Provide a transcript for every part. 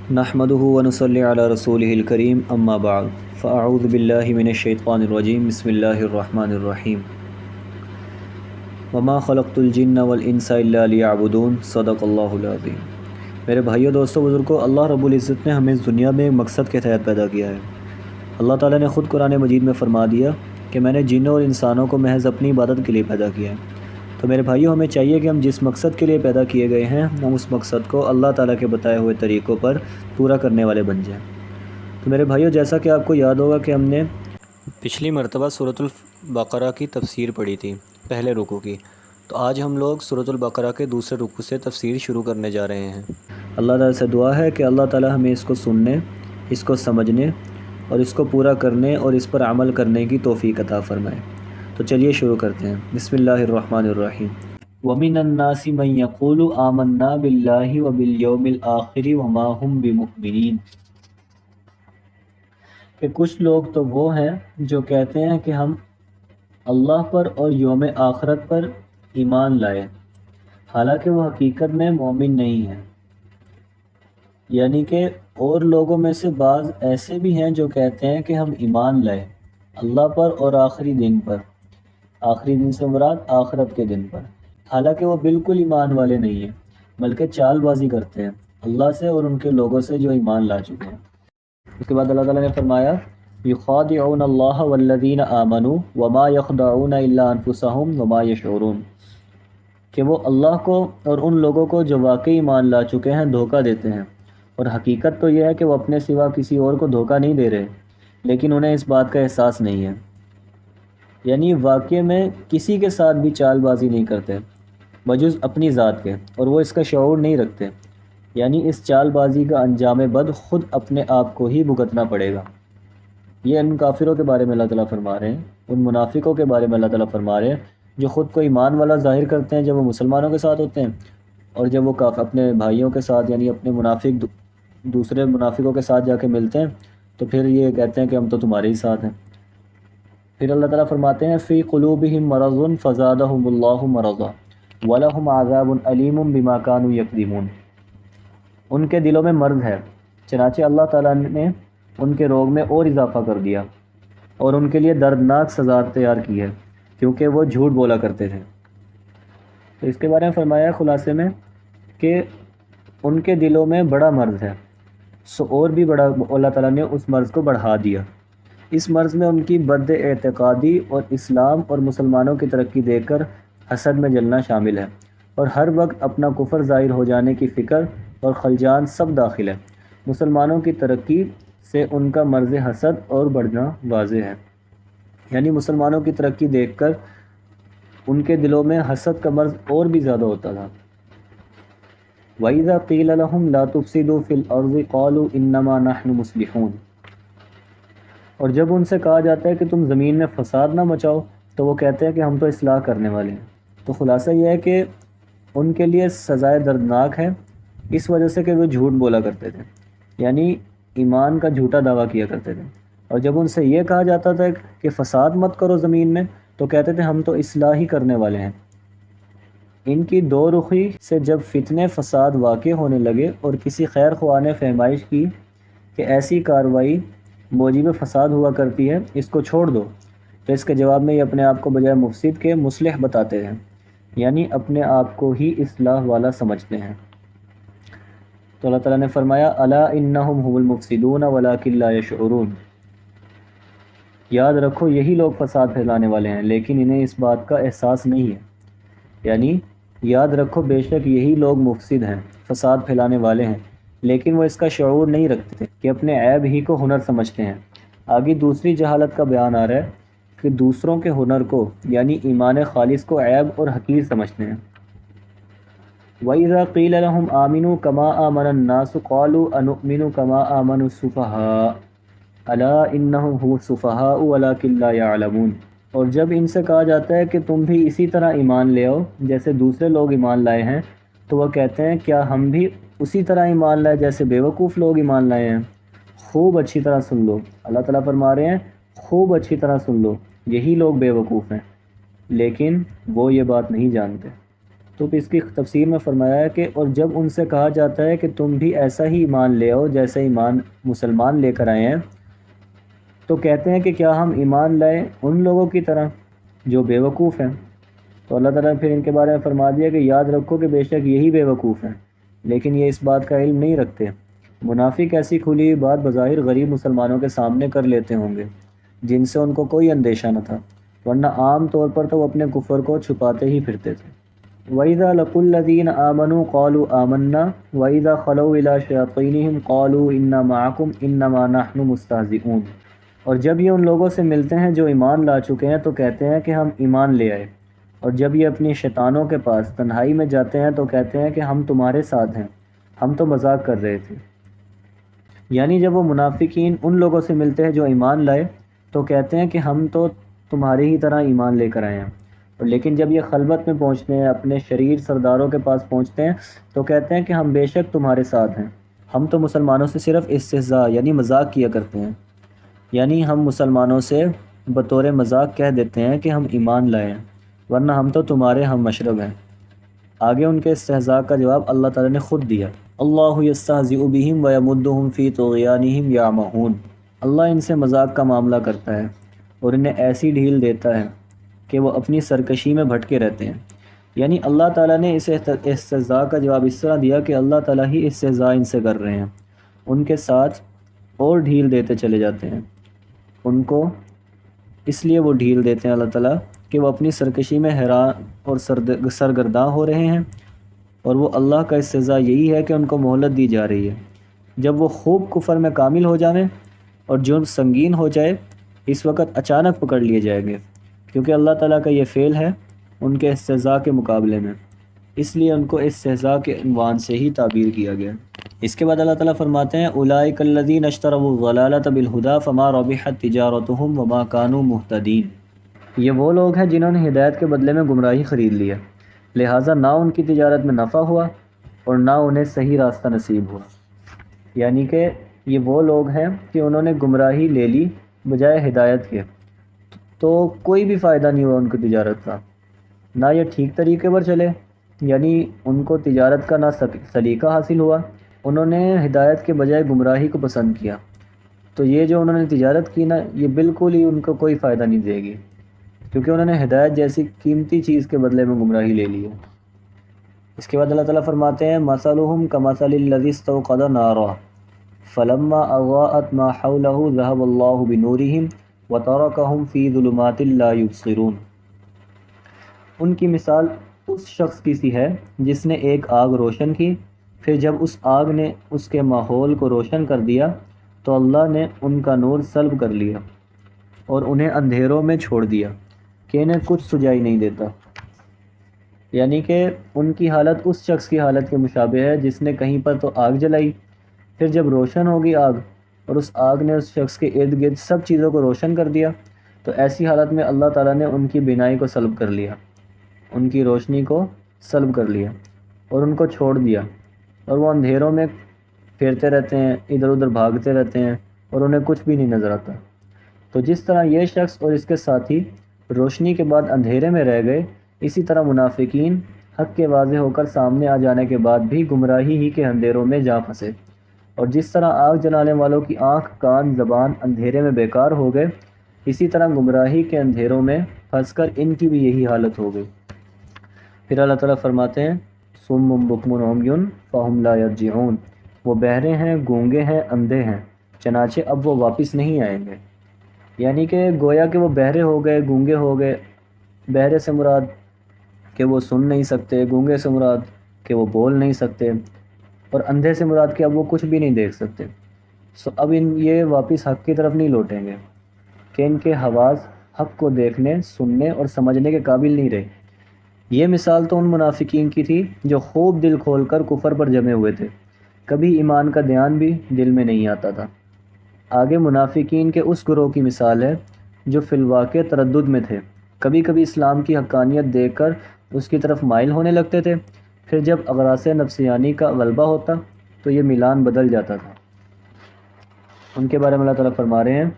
نحمده ونصلي على رسوله الكريم اما بعد فاعوذ باللہ من الشیطان الرجیم بسم اللہ الرحمن الرحیم وما خلقت الجن والانس الا لیعبدون صدق اللہ العظیم۔ میرے بھائیو، دوستو، بزرگوں، اللہ رب العزت نے ہمیں اس دنیا میں ایک مقصد کے تحت پیدا کیا ہے۔ اللہ تعالیٰ نے خود قرآن مجید میں فرما دیا کہ میں نے جنوں اور انسانوں کو محض اپنی عبادت کے لیے پیدا کیا ہے۔ تو میرے بھائیو، ہمیں چاہیے کہ ہم جس مقصد کے لیے پیدا کیے گئے ہیں ہم اس مقصد کو اللہ تعالیٰ کے بتائے ہوئے طریقوں پر پورا کرنے والے بن جائیں۔ تو میرے بھائیو، جیسا کہ آپ کو یاد ہوگا کہ ہم نے پچھلی مرتبہ سورۃ البقرہ کی تفسیر پڑھی تھی، پہلے رکوع کی۔ تو آج ہم لوگ سورۃ البقرہ کے دوسرے رکوع سے تفسیر شروع کرنے جا رہے ہیں۔ اللہ تعالیٰ سے دعا ہے کہ اللہ تعالیٰ ہمیں اس کو سننے، اس کو سمجھنے اور اس کو پورا کرنے اور اس پر عمل کرنے کی توفیق عطا فرمائے۔ تو چلیے شروع کرتے ہیں۔ بسم اللہ الرحمن الرحیم۔ وَمِنَ النَّاسِ مَن يَقُولُ آمَنَّا بِاللَّهِ وَبِالْيَوْمِ الْآخِرِ وَمَا هُمْ بِمُؤْمِنِينَ، کہ کچھ لوگ تو وہ ہیں جو کہتے ہیں کہ ہم اللہ پر اور یوم آخرت پر ایمان لائے، حالانکہ وہ حقیقت میں مومن نہیں ہیں۔ یعنی کہ اور لوگوں میں سے بعض ایسے بھی ہیں جو کہتے ہیں کہ ہم ایمان لائے اللہ پر اور آخری دن پر، آخری دن سے مراد آخرت کے دن پر، حالانکہ وہ بالکل ایمان والے نہیں ہیں، بلکہ چال بازی کرتے ہیں اللہ سے اور ان کے لوگوں سے جو ایمان لا چکے ہیں۔ اس کے بعد اللہ تعالیٰ نے فرمایا یخادعون اللہ والذین آمنوا وما یخدعون الا انفسهم وما یشعرون، کہ وہ اللہ کو اور ان لوگوں کو جو واقعی ایمان لا چکے ہیں دھوکہ دیتے ہیں، اور حقیقت تو یہ ہے کہ وہ اپنے سوا کسی اور کو دھوکہ نہیں دے رہے، لیکن انہیں اس بات کا احساس نہیں ہے۔ یعنی واقعے میں کسی کے ساتھ بھی چال بازی نہیں کرتے بجز اپنی ذات کے، اور وہ اس کا شعور نہیں رکھتے۔ یعنی اس چال بازی کا انجام بد خود اپنے آپ کو ہی بھگتنا پڑے گا۔ یہ ان کافروں کے بارے میں اللہ تعالیٰ فرما رہے ہیں، ان منافقوں کے بارے میں اللہ تعالیٰ فرما رہے ہیں جو خود کو ایمان والا ظاہر کرتے ہیں جب وہ مسلمانوں کے ساتھ ہوتے ہیں، اور جب وہ اپنے بھائیوں کے ساتھ یعنی اپنے منافق دوسرے منافقوں کے ساتھ جا کے ملتے ہیں تو پھر یہ کہتے ہیں کہ ہم تو تمہارے ہی ساتھ ہیں۔ پھر اللہ تعالیٰ فرماتے ہیں فی قلوبہم مرض فزادہم اللہ مرضا ولہم عذاب علیم بما کانوا یکذبون، ان کے دلوں میں مرض ہے، چنانچہ اللہ تعالیٰ نے ان کے روگ میں اور اضافہ کر دیا اور ان کے لیے دردناک سزا تیار کی ہے کیونکہ وہ جھوٹ بولا کرتے تھے۔ تو اس کے بارے میں فرمایا خلاصے میں کہ ان کے دلوں میں بڑا مرض ہے، اور بھی بڑا اللہ تعالیٰ نے اس مرض کو بڑھا دیا۔ اس مرض میں ان کی بد اعتقادی اور اسلام اور مسلمانوں کی ترقی دیکھ کر حسد میں جلنا شامل ہے، اور ہر وقت اپنا کفر ظاہر ہو جانے کی فکر اور خلجان سب داخل ہے۔ مسلمانوں کی ترقی سے ان کا مرض حسد اور بڑھنا واضح ہے، یعنی مسلمانوں کی ترقی دیکھ کر ان کے دلوں میں حسد کا مرض اور بھی زیادہ ہوتا تھا۔ وَإِذَا قِيلَ لَهُمْ لَا تُفْسِدُوا فِي الْأَرْضِ قَالُوا إِنَّمَا نَحْنُ مُصْلِحُونَ، اور جب ان سے کہا جاتا ہے کہ تم زمین میں فساد نہ مچاؤ تو وہ کہتے ہیں کہ ہم تو اصلاح کرنے والے ہیں۔ تو خلاصہ یہ ہے کہ ان کے لیے سزائے دردناک ہے اس وجہ سے کہ وہ جھوٹ بولا کرتے تھے، یعنی ایمان کا جھوٹا دعویٰ کیا کرتے تھے، اور جب ان سے یہ کہا جاتا تھا کہ فساد مت کرو زمین میں تو کہتے تھے ہم تو اصلاح ہی کرنے والے ہیں۔ ان کی دو رخی سے جب فتنے فساد واقع ہونے لگے اور کسی خیر خواہ نے فہمائش کی کہ ایسی کارروائی موجب فساد ہوا کرتی ہے، اس کو چھوڑ دو، تو اس کے جواب میں یہ اپنے آپ کو بجائے مفسد کے مصلح بتاتے ہیں، یعنی اپنے آپ کو ہی اصلاح والا سمجھتے ہیں۔ تو اللہ تعالیٰ نے فرمایا الا انہم هم المفسدون ولکن لا یشعرون، یاد رکھو یہی لوگ فساد پھیلانے والے ہیں لیکن انہیں اس بات کا احساس نہیں ہے۔ یعنی یاد رکھو بے شک یہی لوگ مفسد ہیں، فساد پھیلانے والے ہیں، لیکن وہ اس کا شعور نہیں رکھتے کہ اپنے عیب ہی کو ہنر سمجھتے ہیں۔ آگے دوسری جہالت کا بیان آ رہا ہے کہ دوسروں کے ہنر کو یعنی ایمان خالص کو عیب اور حقیر سمجھتے ہیں۔ وَإِذَا قِيلَ لَهُمْ آمِنُوا كَمَا آمَنَ النَّاسُ قَالُوا أَنُؤْمِنُ كَمَا آمَنُ السُّفَهَاءُ أَلَا إِنَّهُمْ هُمُ السُّفَهَاءُ وَلَكِنْ لَا يَعْلَمُونَ، اور جب ان سے کہا جاتا ہے کہ تم بھی اسی طرح ایمان لے آؤ جیسے دوسرے لوگ ایمان لائے ہیں، تو وہ کہتے ہیں کیا ہم بھی اسی طرح ایمان لائے جیسے بیوقوف لوگ ایمان لائے ہیں۔ خوب اچھی طرح سن لو، اللہ تعالیٰ فرما رہے ہیں خوب اچھی طرح سن لو، یہی لوگ بیوقوف ہیں لیکن وہ یہ بات نہیں جانتے۔ تو اس کی تفسیر میں فرمایا ہے کہ اور جب ان سے کہا جاتا ہے کہ تم بھی ایسا ہی ایمان لے آؤ جیسا ایمان مسلمان لے کر آئے ہیں، تو کہتے ہیں کہ کیا ہم ایمان لائیں ان لوگوں کی طرح جو بے وقوف ہیں۔ تو اللہ تعالیٰ نے پھر ان کے بارے میں فرما دیا کہ یاد رکھو کہ بے شک یہی بے وقوف ہیں، لیکن یہ اس بات کا علم نہیں رکھتے۔ منافق ایسی کھلی ہوئی بات بظاہر غریب مسلمانوں کے سامنے کر لیتے ہوں گے جن سے ان کو کوئی اندیشہ نہ تھا، ورنہ عام طور پر تو وہ اپنے کفر کو چھپاتے ہی پھرتے تھے۔ وَإِذَا لَقُوا الَّذِينَ آمَنُوا قَالُوا آمَنَّا وَإِذَا خَلَوْا إِلَىٰ شَيَاطِينِهِمْ قَالُوا إِنَّا مَعَكُمْ إِنَّمَا نَحْنُ مُسْتَهْزِئُونَ۔ اور جب یہ ان لوگوں سے ملتے ہیں جو ایمان لا چکے ہیں تو کہتے ہیں کہ ہم ایمان لے آئے، اور جب یہ اپنی شیطانوں کے پاس تنہائی میں جاتے ہیں تو کہتے ہیں کہ ہم تمہارے ساتھ ہیں، ہم تو مذاق کر رہے تھے۔ یعنی جب وہ منافقین ان لوگوں سے ملتے ہیں جو ایمان لائے تو کہتے ہیں کہ ہم تو تمہاری ہی طرح ایمان لے کر آئے ہیں، اور لیکن جب یہ خلوت میں پہنچتے ہیں، اپنے شریر سرداروں کے پاس پہنچتے ہیں تو کہتے ہیں کہ ہم بے شک تمہارے ساتھ ہیں، ہم تو مسلمانوں سے صرف استہزاء یعنی مذاق کیا کرتے ہیں۔ یعنی ہم مسلمانوں سے بطور مذاق کہہ دیتے ہیں کہ ہم ایمان لائے ہیں، ورنہ ہم تو تمہارے ہم مشرب ہیں۔ آگے ان کے استہزاء کا جواب اللہ تعالیٰ نے خود دیا، اللہ یستہزئ بہم ویمدہم فی طغیانہم یعمہون۔ اللہ ان سے مذاق کا معاملہ کرتا ہے اور انہیں ایسی ڈھیل دیتا ہے کہ وہ اپنی سرکشی میں بھٹکے رہتے ہیں۔ یعنی اللہ تعالیٰ نے اس استہزاء کا جواب اس طرح دیا کہ اللہ تعالیٰ ہی استہزاء ان سے کر رہے ہیں، ان کے ساتھ اور ڈھیل دیتے چلے جاتے ہیں ان کو، اس لیے وہ ڈھیل دیتے ہیں اللہ تعالیٰ کہ وہ اپنی سرکشی میں حیران اور سرگرداں ہو رہے ہیں، اور وہ اللہ کا استہزاء یہی ہے کہ ان کو مہلت دی جا رہی ہے۔ جب وہ خوب کفر میں کامل ہو جائیں اور جرم سنگین ہو جائے، اس وقت اچانک پکڑ لیے جائیں گے، کیونکہ اللہ تعالیٰ کا یہ فعل ہے ان کے استہزاء کے مقابلے میں، اس لیے ان کو استہزاء کے عنوان سے ہی تعبیر کیا گیا۔ اس کے بعد اللہ تعالیٰ فرماتے ہیں اولئک الذین اشتروا الضلالۃ بالہدی فما ربحت تجارتہم وما کانوا مہتدین۔ یہ وہ لوگ ہیں جنہوں نے ہدایت کے بدلے میں گمراہی خرید لیا، لہٰذا نہ ان کی تجارت میں نفع ہوا اور نہ انہیں صحیح راستہ نصیب ہوا۔ یعنی کہ یہ وہ لوگ ہیں کہ انہوں نے گمراہی لے لی بجائے ہدایت کے، تو کوئی بھی فائدہ نہیں ہوا ان کی تجارت کا، نہ یہ ٹھیک طریقے پر چلے، یعنی ان کو تجارت کا نہ سلیقہ حاصل ہوا، انہوں نے ہدایت کے بجائے گمراہی کو پسند کیا، تو یہ جو انہوں نے تجارت کی نا، یہ بالکل ہی ان کو کوئی فائدہ نہیں دے گی، کیونکہ انہوں نے ہدایت جیسی قیمتی چیز کے بدلے میں گمراہی لے لی ہے۔ اس کے بعد اللہ تعالیٰ فرماتے ہیں مثلهم كمثل الذي استوقد نارا فلما اضاءت ما حوله ذهب الله بنورهم وتركهم في ظلمات لا يبصرون۔ ان کی مثال اس شخص کی سی ہے جس نے ایک آگ روشن کی، پھر جب اس آگ نے اس کے ماحول کو روشن کر دیا تو اللہ نے ان کا نور سلب کر لیا اور انہیں اندھیروں میں چھوڑ دیا کہ انہیں کچھ سجائی نہیں دیتا۔ یعنی کہ ان کی حالت اس شخص کی حالت کے مشابہ ہے جس نے کہیں پر تو آگ جلائی، پھر جب روشن ہوگی آگ اور اس آگ نے اس شخص کے ارد گرد سب چیزوں کو روشن کر دیا، تو ایسی حالت میں اللہ تعالیٰ نے ان کی بینائی کو سلب کر لیا، ان کی روشنی کو سلب کر لیا اور ان کو چھوڑ دیا، اور وہ اندھیروں میں پھرتے رہتے ہیں، ادھر ادھر بھاگتے رہتے ہیں اور انہیں کچھ بھی نہیں نظر آتا۔ تو جس طرح یہ شخص اور اس کے ساتھی روشنی کے بعد اندھیرے میں رہ گئے، اسی طرح منافقین حق کے واضح ہو کر سامنے آ جانے کے بعد بھی گمراہی ہی کے اندھیروں میں جا پھنسے، اور جس طرح آگ جلانے والوں کی آنکھ، کان، زبان اندھیرے میں بیکار ہو گئے، اسی طرح گمراہی کے اندھیروں میں پھنس کر ان کی بھی یہی حالت ہو گئی۔ پھر اللہ تعالیٰ فرماتے ہیں صم بکم عمی فہم لا یرجعون، وہ بہرے ہیں، گونگے ہیں، اندھے ہیں، چنانچہ اب وہ واپس نہیں آئیں گے۔ یعنی کہ گویا کہ وہ بہرے ہو گئے، گونگے ہو گئے، بہرے سے مراد کہ وہ سن نہیں سکتے، گونگے سے مراد کہ وہ بول نہیں سکتے، اور اندھے سے مراد کہ اب وہ کچھ بھی نہیں دیکھ سکتے۔ اب یہ واپس حق کی طرف نہیں لوٹیں گے کہ ان کے حواس حق کو دیکھنے، سننے اور سمجھنے کے قابل نہیں رہے۔ یہ مثال تو ان منافقین کی تھی جو خوب دل کھول کر کفر پر جمے ہوئے تھے، کبھی ایمان کا دھیان بھی دل میں نہیں آتا تھا۔ آگے منافقین کے اس گروہ کی مثال ہے جو فی الواقع تردد میں تھے، کبھی کبھی اسلام کی حقانیت دیکھ کر اس کی طرف مائل ہونے لگتے تھے، پھر جب اغراض نفسیانی کا غلبہ ہوتا تو یہ میلان بدل جاتا تھا۔ ان کے بارے میں اللہ تعالیٰ فرما رہے ہیں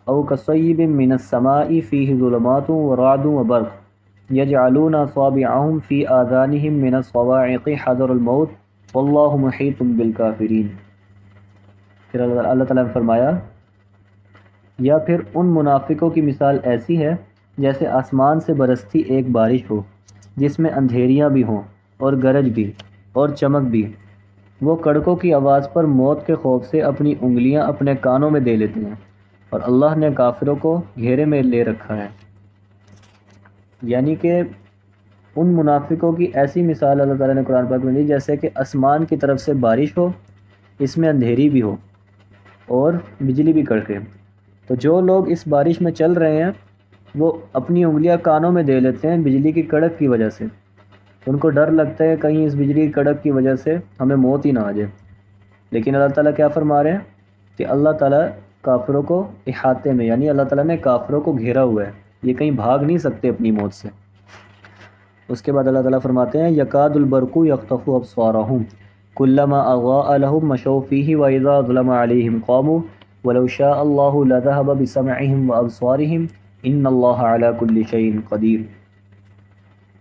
او کصیب من السماء فیہ ظلمات ورعد وبرق یجعلون اصابعهم فی آذانہم من الصواعق حذر الموت واللہ محیط بالکافرین۔ پھر اللہ تعالیٰ نے فرمایا یا پھر ان منافقوں کی مثال ایسی ہے جیسے آسمان سے برستی ایک بارش ہو جس میں اندھیریاں بھی ہوں اور گرج بھی اور چمک بھی، وہ کڑکوں کی آواز پر موت کے خوف سے اپنی انگلیاں اپنے کانوں میں دے لیتے ہیں، اور اللہ نے کافروں کو گھیرے میں لے رکھا ہے۔ یعنی کہ ان منافقوں کی ایسی مثال اللہ تعالیٰ نے قرآن پاک میں دی جیسے کہ آسمان کی طرف سے بارش ہو، اس میں اندھیری بھی ہو اور بجلی بھی کڑکے، تو جو لوگ اس بارش میں چل رہے ہیں وہ اپنی انگلیاں کانوں میں دے لیتے ہیں بجلی کی کڑک کی وجہ سے، ان کو ڈر لگتا ہے کہیں اس بجلی کی کڑک کی وجہ سے ہمیں موت ہی نہ آ جائے۔ لیکن اللہ تعالیٰ کیا فرما رہے ہیں کہ اللہ تعالیٰ کافروں کو احاطے میں، یعنی اللہ تعالیٰ نے کافروں کو گھیرا ہوا ہے، یہ کہیں بھاگ نہیں سکتے اپنی موت سے۔ اس کے بعد اللہ تعالیٰ فرماتے ہیں یکاد البرق یخطف ابصارہم کلما اضاء لهم مشوا فیہ واذا ظلم علیہم قاموا ولو شاء اللہ لذہب بسمعہم وابصارہم ان اللہ علی کل شیء قدیر۔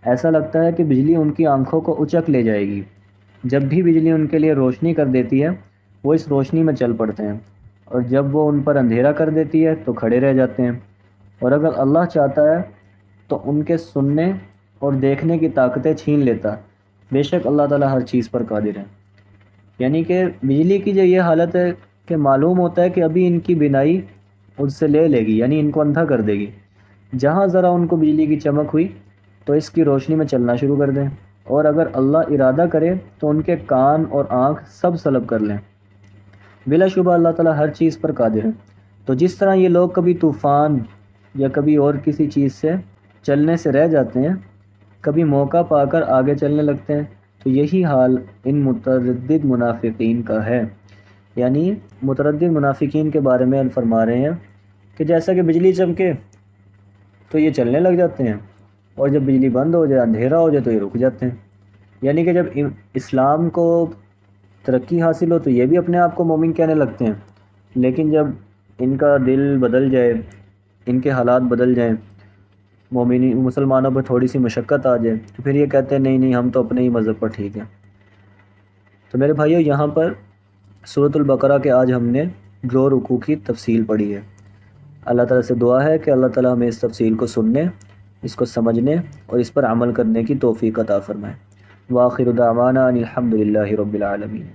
ایسا لگتا ہے کہ بجلی ان کی آنکھوں کو اچک لے جائے گی، جب بھی بجلی ان کے لیے روشنی کر دیتی ہے وہ اس روشنی میں چل پڑتے ہیں، اور جب وہ ان پر اندھیرا کر دیتی ہے تو کھڑے رہ جاتے ہیں، اور اگر اللہ چاہتا ہے تو ان کے سننے اور دیکھنے کی طاقتیں چھین لیتا، بے شک اللہ تعالیٰ ہر چیز پر قادر ہے۔ یعنی کہ بجلی کی جو یہ حالت ہے کہ معلوم ہوتا ہے کہ ابھی ان کی بینائی اس سے لے گی، یعنی ان کو اندھا کر دے گی، جہاں ذرا ان کو بجلی کی چمک ہوئی تو اس کی روشنی میں چلنا شروع کر دیں، اور اگر اللہ ارادہ کرے تو ان کے کان اور آنکھ سب سلب کر لیں۔ بلا شبہ اللہ تعالیٰ ہر چیز پر قادر ہے۔ تو جس طرح یہ لوگ کبھی طوفان یا کبھی اور کسی چیز سے چلنے سے رہ جاتے ہیں، کبھی موقع پا کر آگے چلنے لگتے ہیں، تو یہی حال ان متردد منافقین کا ہے۔ یعنی متردد منافقین کے بارے میں فرما رہے ہیں کہ جیسا کہ بجلی چمکے تو یہ چلنے لگ جاتے ہیں، اور جب بجلی بند ہو جائے، اندھیرا ہو جائے تو یہ رک جاتے ہیں۔ یعنی کہ جب اسلام کو ترقی حاصل ہو تو یہ بھی اپنے آپ کو مومن کہنے لگتے ہیں، لیکن جب ان کا دل بدل جائے، ان کے حالات بدل جائیں، مسلمانوں پہ تھوڑی سی مشقت آ جائے تو پھر یہ کہتے ہیں نہیں نہیں ہم تو اپنے ہی مذہب پر ٹھیک ہیں۔ تو میرے بھائیو، یہاں پر سورۃ البقرہ کے آج ہم نے 2 رکوع کی تفصیل پڑھی ہے۔ اللہ تعالیٰ سے دعا ہے کہ اللہ تعالیٰ ہمیں اس تفصیل کو سننے، اس کو سمجھنے اور اس پر عمل کرنے کی توفیق عطا فرمائے۔ وآخر دعوانا ان الحمد للہ رب العالمین۔